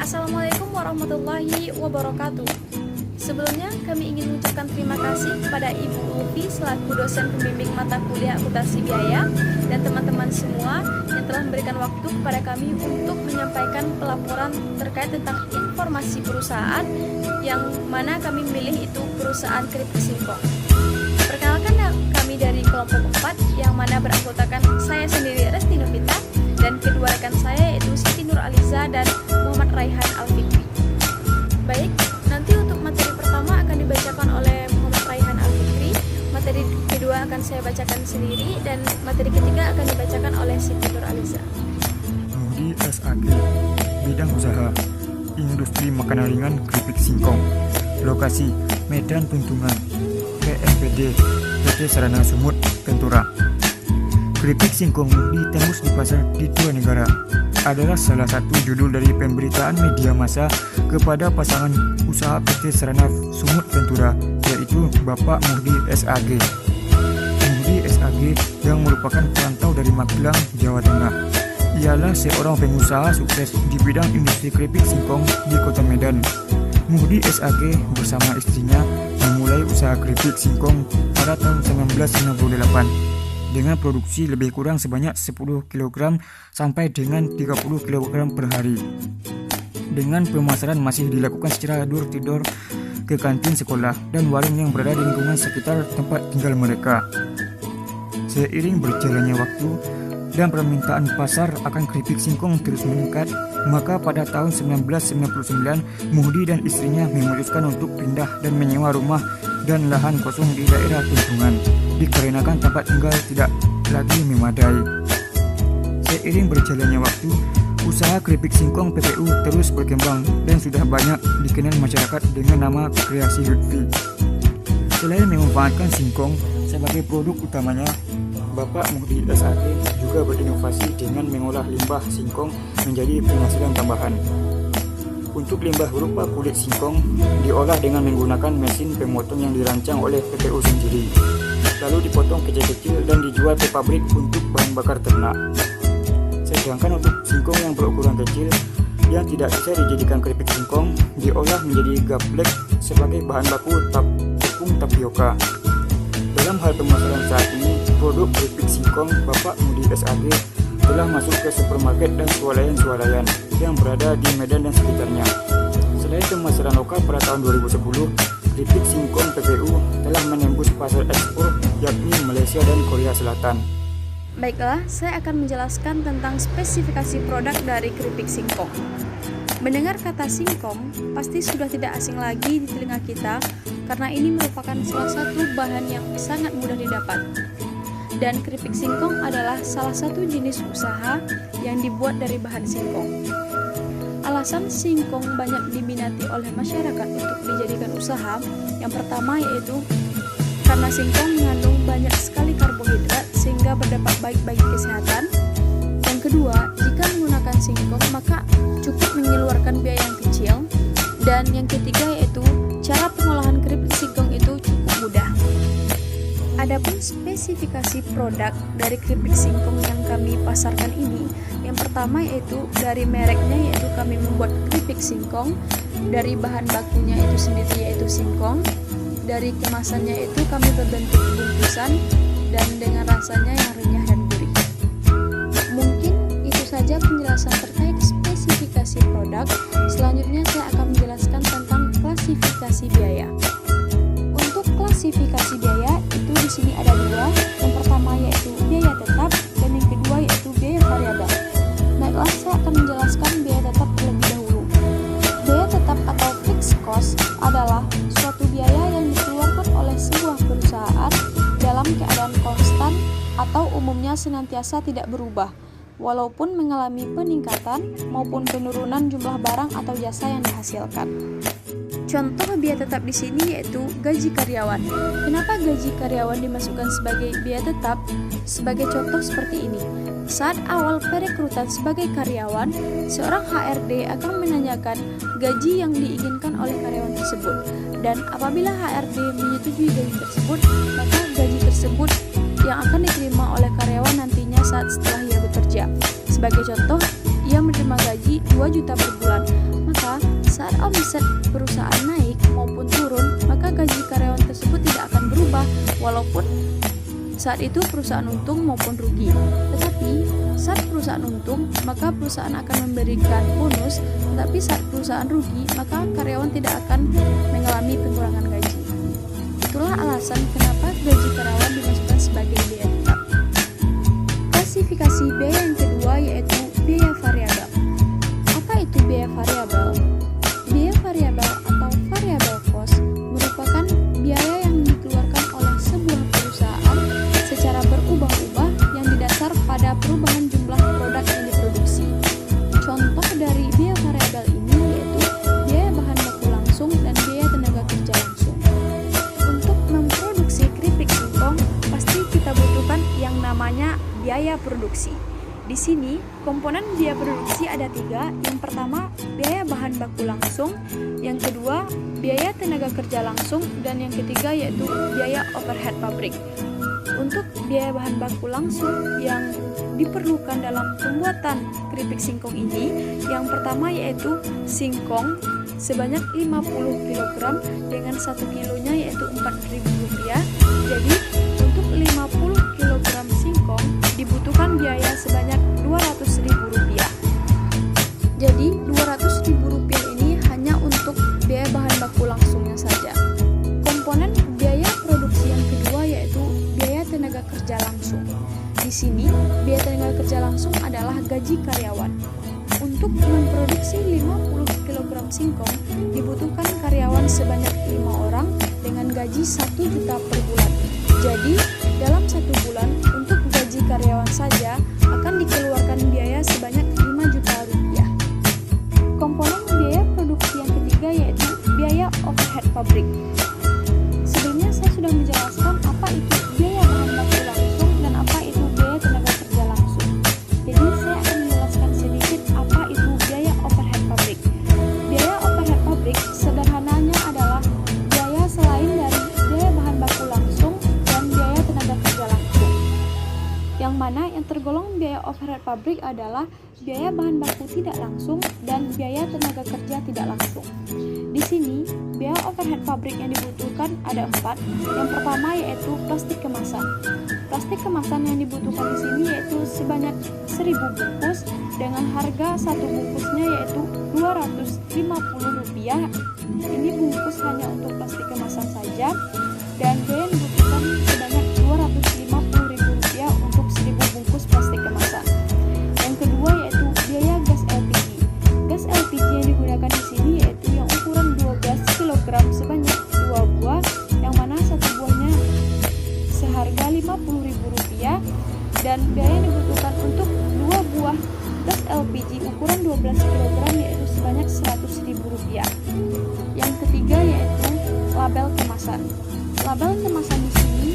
Assalamualaikum warahmatullahi wabarakatuh. Sebelumnya kami ingin mengucapkan terima kasih kepada Ibu Ulfi selaku dosen pembimbing mata kuliah akuntansi biaya dan teman-teman semua yang telah memberikan waktu kepada kami untuk menyampaikan pelaporan terkait tentang informasi perusahaan yang mana kami milih itu perusahaan Kripik Singkong. Perkenalkan kami dari kelompok 4 yang mana beranggotakan saya sendiri Resti Novita dan kedua rekan saya yaitu Siti Nur Aliza dan Muhammad Raihan Alfikri. Baik, nanti untuk materi pertama akan dibacakan oleh Muhammad Raihan Alfikri, materi kedua akan saya bacakan sendiri, dan materi ketiga akan dibacakan oleh Siti Nur Aliza. Muhdi SAG, bidang usaha, industri makanan ringan Kripik Singkong, lokasi Medan Tuntungan, PMPD, PT Sarana Sumut, Ventura. Kripik Singkong ditembus di pasar di 2 negara adalah salah satu judul dari pemberitaan media massa kepada pasangan usaha PT Sarana Sumut Ventura, yaitu Bapak Muhdi SAG. Muhdi SAG yang merupakan perantau dari Magelang, Jawa Tengah. Ialah seorang pengusaha sukses di bidang industri keripik singkong di Kota Medan. Muhdi SAG bersama istrinya memulai usaha keripik singkong pada tahun 1998. Dengan produksi lebih kurang sebanyak 10 kg sampai dengan 30 kg per hari. Dengan pemasaran masih dilakukan secara door to door ke kantin sekolah dan warung yang berada di lingkungan sekitar tempat tinggal mereka. Seiring berjalannya waktu dan permintaan pasar akan keripik singkong terus meningkat, maka pada tahun 1999 Muhdi dan istrinya memutuskan untuk pindah dan menyewa rumah dan lahan kosong di daerah Tuntungan dikarenakan tempat tinggal tidak lagi memadai. Seiring berjalannya waktu, usaha keripik singkong PPU terus berkembang dan sudah banyak dikenal masyarakat dengan nama Kreasi Lutfi. Selain memanfaatkan singkong sebagai produk utamanya, Bapak Muhdi SAG juga berinovasi dengan mengolah limbah singkong menjadi penghasilan tambahan. Untuk limbah berupa kulit singkong diolah dengan menggunakan mesin pemotong yang dirancang oleh PPU sendiri, lalu dipotong kecil-kecil dan dijual ke pabrik untuk bahan bakar ternak. Sedangkan untuk singkong yang berukuran kecil yang tidak bisa dijadikan keripik singkong diolah menjadi gaplek sebagai bahan baku tepung tapioka. Dalam hal pemasaran saat ini, produk keripik singkong Bapak Muhdi SAG telah masuk ke supermarket dan swalayan-swalayan yang berada di Medan dan sekitarnya. Selain pemasaran lokal pada tahun 2010, keripik singkong PPU telah menembus pasar ekspor yakni Malaysia dan Korea Selatan. Baiklah, saya akan menjelaskan tentang spesifikasi produk dari keripik singkong. Mendengar kata singkong, pasti sudah tidak asing lagi di telinga kita karena ini merupakan salah satu bahan yang sangat mudah didapat. Dan keripik singkong adalah salah satu jenis usaha yang dibuat dari bahan singkong. Alasan singkong banyak diminati oleh masyarakat untuk dijadikan usaha, yang pertama yaitu karena singkong mengandung banyak sekali karbohidrat sehingga berdampak baik bagi kesehatan. Yang kedua, jika menggunakan singkong maka cukup mengeluarkan biaya yang kecil. Dan yang ketiga yaitu cara pengolahan keripik singkong itu cukup mudah. Adapun spesifikasi produk dari keripik singkong yang kami pasarkan ini, yang pertama yaitu dari mereknya, yaitu kami membuat keripik singkong, dari bahan bakunya itu sendiri yaitu singkong, dari kemasannya itu kami berbentuk bungkusan dan dengan rasanya yang renyah dan gurih. Mungkin itu saja penjelasan terkait spesifikasi produk. Selanjutnya saya akan menjelaskan tentang klasifikasi biaya. Untuk klasifikasi biaya itu di sini ada dua. Yang pertama yaitu biaya tetap dan yang kedua yaitu biaya variabel. Baiklah, saya akan menjelaskan biaya tetap terlebih dahulu. Biaya tetap atau fixed cost adalah suatu biaya yang dikeluarkan oleh sebuah perusahaan dalam keadaan konstan atau umumnya senantiasa tidak berubah, walaupun mengalami peningkatan maupun penurunan jumlah barang atau jasa yang dihasilkan. Contoh biaya tetap di sini yaitu gaji karyawan. Kenapa gaji karyawan dimasukkan sebagai biaya tetap? Sebagai contoh seperti ini. Saat awal perekrutan sebagai karyawan, seorang HRD akan menanyakan gaji yang diinginkan oleh karyawan tersebut. Dan apabila HRD menyetujui gaji tersebut, maka gaji tersebut yang akan diterima oleh karyawan nantinya saat setelah ia bekerja. Sebagai contoh, ia menerima gaji 2 juta per bulan. Maka Maka saat omset perusahaan naik maupun turun, maka gaji karyawan tersebut tidak akan berubah walaupun saat itu perusahaan untung maupun rugi. Tetapi saat perusahaan untung, maka perusahaan akan memberikan bonus, tetapi saat perusahaan rugi, maka karyawan tidak akan mengalami pengurangan gaji. Itulah alasan kenapa gaji karyawan dimasukkan sebagai biaya tetap. Klasifikasi biaya yang kedua yaitu biaya variabel. Apa itu biaya variabel? Biaya variabel atau variable cost merupakan biaya yang dikeluarkan oleh sebuah perusahaan secara berubah-ubah yang didasar pada perubahan jumlah produk yang diproduksi. Contoh dari biaya variabel ini yaitu biaya bahan baku langsung dan biaya tenaga kerja langsung. Untuk memproduksi keripik singkong, pasti kita butuhkan yang namanya biaya produksi. Di sini, komponen biaya produksi ada 3. Yang pertama, biaya bahan baku langsung. Yang kedua, biaya tenaga kerja langsung. Dan yang ketiga yaitu biaya overhead pabrik. Untuk biaya bahan baku langsung yang diperlukan dalam pembuatan keripik singkong ini, yang pertama yaitu singkong sebanyak 50 kg dengan 1 kilonya yaitu Rp4.000. Jadi, untuk 50 kg singkong dibutuhkan biaya sebanyak Rp200.000. Jadi Rp200.000 ini hanya untuk biaya bahan baku langsungnya saja. Komponen biaya produksi yang kedua yaitu biaya tenaga kerja langsung. Di sini biaya tenaga kerja langsung adalah gaji karyawan. Untuk memproduksi 50 kg singkong dibutuhkan karyawan sebanyak 5 orang dengan gaji 1 juta per bulan. Jadi dalam 1 bulan untuk gaji karyawan saja akan dikeluarkan biaya sebanyak Rp5 juta. Komponen biaya produksi yang ketiga yaitu biaya overhead pabrik. Sebelumnya saya sudah menjelaskan apa itu biaya bahan baku langsung dan apa itu biaya tenaga kerja langsung. Jadi saya akan menjelaskan sedikit apa itu biaya overhead pabrik. Biaya overhead pabrik sederhananya adalah biaya selain dari biaya bahan baku langsung dan biaya tenaga kerja langsung. Yang mana yang tergolong biaya overhead pabrik adalah biaya bahan baku tidak langsung dan biaya tenaga kerja tidak langsung. Di sini, biaya overhead pabrik yang dibutuhkan ada 4. Yang pertama yaitu plastik kemasan. Plastik kemasan yang dibutuhkan di sini yaitu sebanyak 1000 bungkus dengan harga satu bungkusnya yaitu Rp250. Ini bungkus hanya untuk plastik kemasan saja dan biaya yang dibutuhkan sebanyak Rp250.000 untuk 1000 bungkus plastik kemasan. Yang kedua yaitu biaya gas LPG. Gas LPG yang digunakan di sini yaitu yang ukuran 12 kg sebanyak 2 buah, yang mana satu buahnya seharga Rp50.000 dan biaya yang dibutuhkan untuk 2 buah gas LPG ukuran 12 kg yaitu sebanyak Rp100.000. Yang ketiga yaitu label kemasan. Label kemasan di sini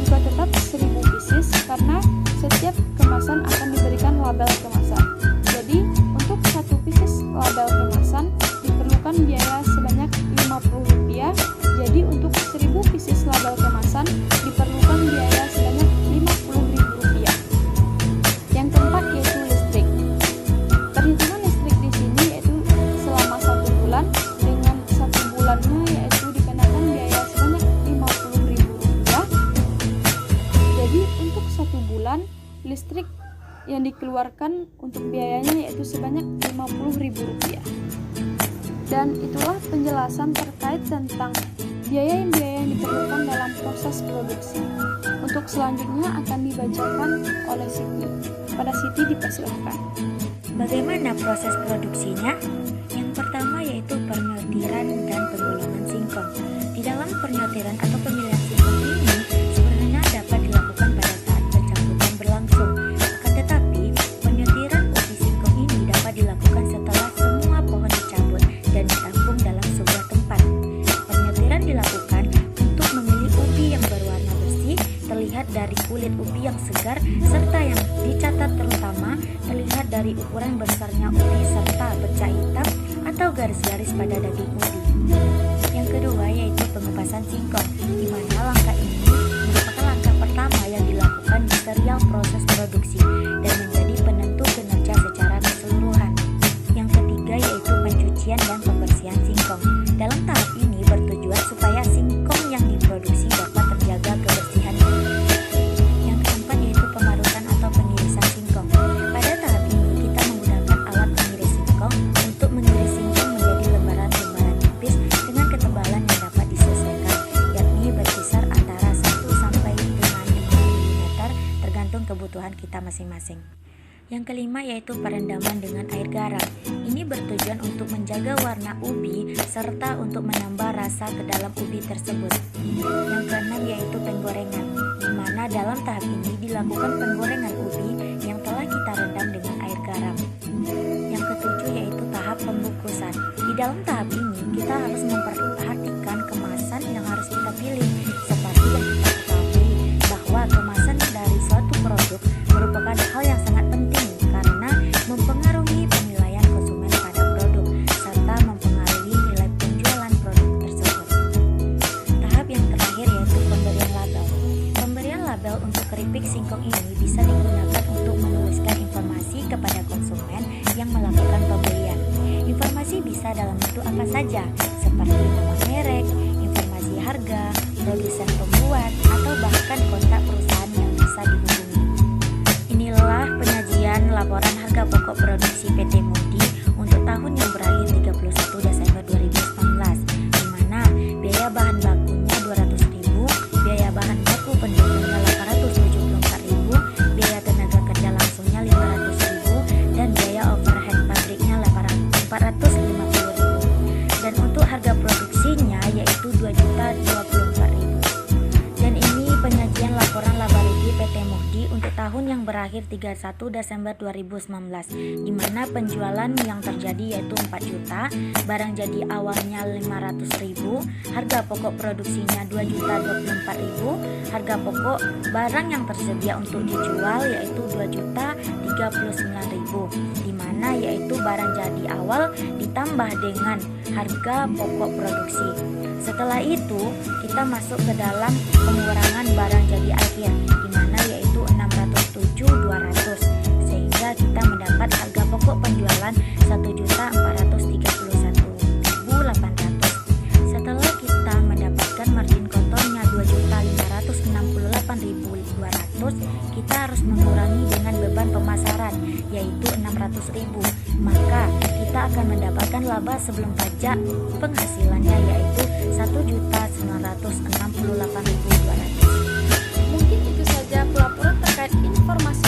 juga tetap 1000 pieces karena setiap kemasan akan diberikan label kemasan. Jadi untuk satu pieces label kemasan diperlukan biaya sebanyak Rp50. Jadi untuk 1000 pieces label kemasan diperlukan biaya sebanyak Rp50.000. Yang keempat yaitu listrik. Perhitungan listrik di sini yaitu selama 1 bulan dengan 1 bulannya yaitu dikenakan biaya sebanyak Rp50.000. Jadi untuk 1 bulan listrik yang dikeluarkan untuk biayanya yaitu sebanyak Rp50.000. Dan itulah penjelasan terkait tentang biaya yang diperlukan dalam proses produksi. Untuk selanjutnya akan dibacakan oleh Siti. Pada Siti dipersilahkan. Bagaimana proses produksinya? Yang pertama yaitu penyortiran dan penggolongan singkong. Di dalam penyortiran atau pemilihan singkong ini sebenarnya dapat dilakukan pada saat pencampuran berlangsung. Akan tetapi, penyortiran ubi singkong ini dapat dilakukan setelah semua pohon dicabut dan ditampung dalam sebuah tempat. Penyortiran dilakukan untuk memilih ubi yang berwarna bersih, terlihat dari kulit ubi yang segar, serta yang dicatat terutama terlihat dari ukuran besarnya ubi serta bercak hitam atau garis-garis pada daging ubi. Yang kedua yaitu pengepasan singkong, di mana langkah ini merupakan langkah pertama yang dilakukan di serial proses produksi dan menjadi penentu kinerja secara keseluruhan. Yang ketiga yaitu pencucian kelima yaitu perendaman dengan air garam. Ini bertujuan untuk menjaga warna ubi serta untuk menambah rasa ke dalam ubi tersebut. Yang keenam yaitu penggorengan, di mana dalam tahap ini dilakukan penggorengan ubi yang telah kita rendam dengan air garam. Yang ketujuh yaitu tahap pembungkusan. Di dalam tahap ini kita harus memperhatikan kemasan yang harus kita pilih, seperti yang kita ketahui bahwa kemasan dari suatu produk merupakan hal yang sangat penting karena mempengaruhi penilaian konsumen pada produk serta mempengaruhi nilai penjualan produk tersebut. Tahap yang terakhir yaitu pemberian label. Pemberian label untuk keripik singkong ini bisa digunakan untuk menuliskan informasi kepada konsumen yang melakukan pembelian. Informasi bisa dalam bentuk apa saja, seperti nama merek, informasi harga, produsen pembuat, atau bahkan kontak perusahaan yang bisa dihubungi. Inilah penyajian laporan harga pokok produksi PT Mudi untuk tahun yang berakhir 31 Desember 2019, di mana biaya bahan bakunya 200.000, biaya bahan baku pendukungnya 874.000, biaya tenaga kerja langsungnya 500.000, dan biaya overhead pabriknya 450.000. Dan untuk harga produksinya yaitu 2.024.000. Dan ini penyajian laporan laba rugi PT Muhdi untuk tahun yang berakhir 31 Desember 2019, di mana penjualan yang terjadi yaitu 4 juta, barang jadi awalnya 500.000, harga pokok produksinya 2.024.000, harga pokok barang yang tersedia untuk dijual yaitu 2.039.000, di mana yaitu barang jadi awal ditambah dengan harga pokok produksi. Setelah itu kita masuk ke dalam pengurangan barang jadi akhir, di mana yaitu 607.200, sehingga kita mendapat harga pokok penjualan 1.431.800. Setelah kita mendapatkan margin kotornya 2.568.200, kita harus mengurangi dengan beban pemasaran yaitu 600.000, maka kita akan mendapatkan laba sebelum pajak penghasilannya yaitu 1.968.200. Mungkin itu saja pelaporan terkait informasi